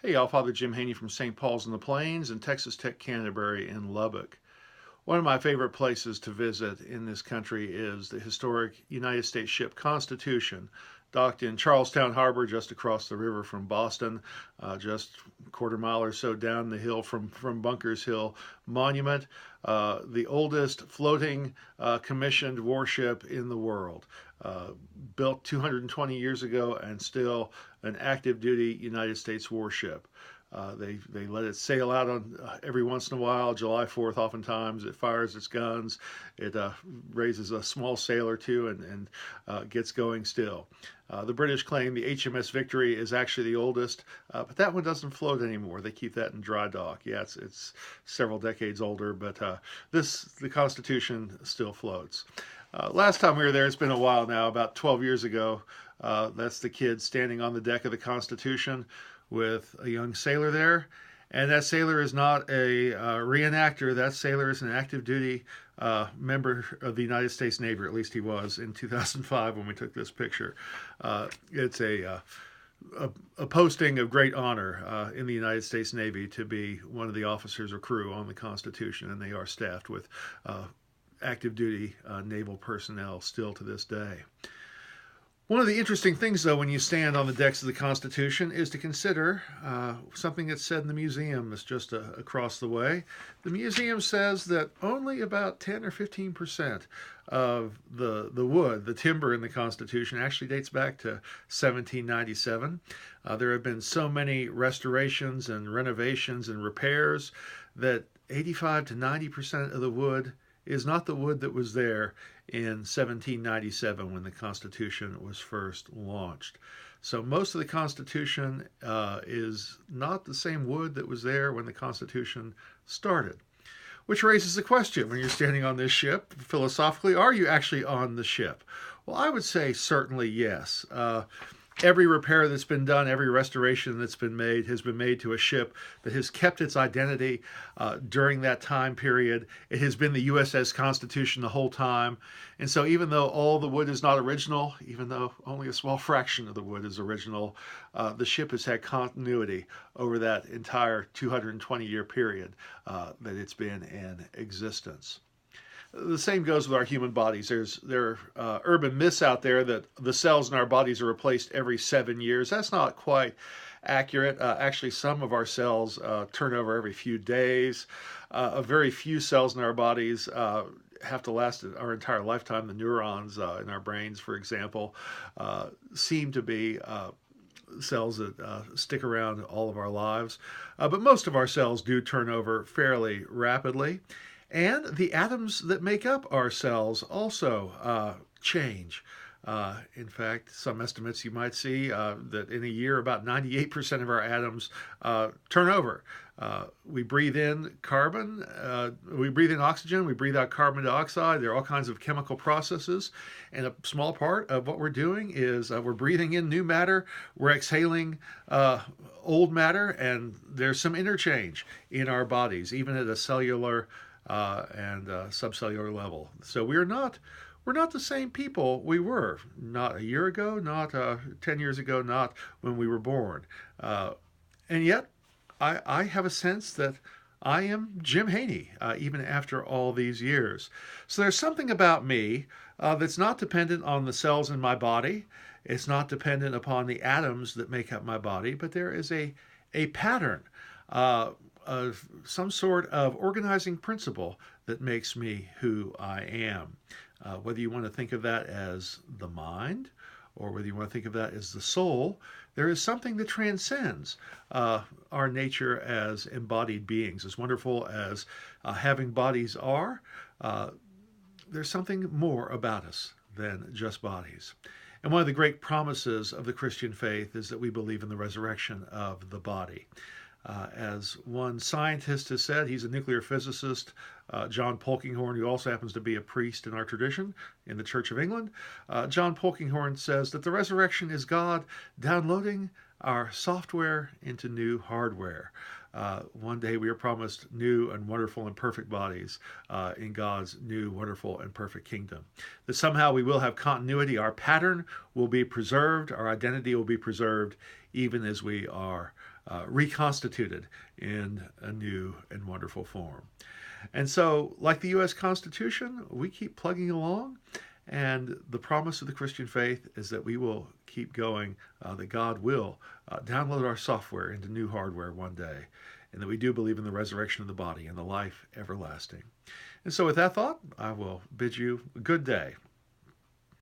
Hey, y'all, Father Jim Haney from St. Paul's in the Plains and Texas Tech Canterbury in Lubbock. One of my favorite places to visit in this country is the historic United States ship Constitution, docked in Charlestown Harbor just across the river from Boston, just a quarter mile or so down the hill from Bunker's Hill Monument, the oldest floating commissioned warship in the world. Uh, Built 220 years ago and still an active duty United States warship. They let it sail out on every once in a while. July 4th, oftentimes it fires its guns. It raises a small sail or two and gets going still. The British claim the HMS Victory is actually the oldest, but that one doesn't float anymore. They keep that in dry dock. Yeah, it's several decades older, but the Constitution still floats. Last time we were there, it's been a while now, about 12 years ago. That's the kid standing on the deck of the Constitution with a young sailor there. And that sailor is not a reenactor. That sailor is an active duty member of the United States Navy, or at least he was in 2005 when we took this picture. It's a posting of great honor in the United States Navy to be one of the officers or crew on the Constitution, and they are staffed with active duty naval personnel still to this day. One of the interesting things, though, when you stand on the decks of the Constitution is to consider something that's said in the museum that's just across the way. The museum says that only about 10 or 15% of the wood, the timber in the Constitution, actually dates back to 1797. There have been so many restorations and renovations and repairs that 85 to 90% of the wood is not the wood that was there in 1797 when the Constitution was first launched. So most of the Constitution is not the same wood that was there when the Constitution started. Which raises the question, when you're standing on this ship, philosophically, are you actually on the ship? Well, I would say certainly yes. Every repair that's been done, every restoration that's been made has been made to a ship that has kept its identity during that time period. It has been the USS Constitution the whole time. And so even though all the wood is not original, even though only a small fraction of the wood is original, the ship has had continuity over that entire 220-year period that it's been in existence. The same goes with our human bodies. There are urban myths out there that the cells in our bodies are replaced every 7 years. That's not quite accurate. Actually, some of our cells turn over every few days. A very few cells in our bodies have to last our entire lifetime. The neurons in our brains, for example, seem to be cells that stick around all of our lives. But most of our cells do turn over fairly rapidly. And the atoms that make up our cells also change. In fact, some estimates you might see that in a year about 98% of our atoms turn over. We breathe in carbon, we breathe in oxygen, we breathe out carbon dioxide. There are all kinds of chemical processes. And a small part of what we're doing is we're breathing in new matter, we're exhaling old matter, and there's some interchange in our bodies, even at a cellular and subcellular level. So we're not the same people we were not a year ago, not 10 years ago, not when we were born. And yet I have a sense that I am Jim Haney, even after all these years. So there's something about me that's not dependent on the cells in my body. It's not dependent upon the atoms that make up my body, but there is a pattern of some sort of organizing principle that makes me who I am. Whether you want to think of that as the mind or whether you want to think of that as the soul, there is something that transcends our nature as embodied beings. As wonderful as having bodies are, there's something more about us than just bodies. And one of the great promises of the Christian faith is that we believe in the resurrection of the body. As one scientist has said, he's a nuclear physicist, John Polkinghorne, who also happens to be a priest in our tradition in the Church of England. John Polkinghorne says that the resurrection is God downloading our software into new hardware. One day we are promised new and wonderful and perfect bodies in God's new, wonderful, and perfect kingdom. That somehow we will have continuity. Our pattern will be preserved. Our identity will be preserved even as we are reconstituted in a new and wonderful form. And so, like the U.S. Constitution, we keep plugging along. And the promise of the Christian faith is that we will keep going, that God will download our software into new hardware one day, and that we do believe in the resurrection of the body and the life everlasting. And so, with that thought, I will bid you a good day.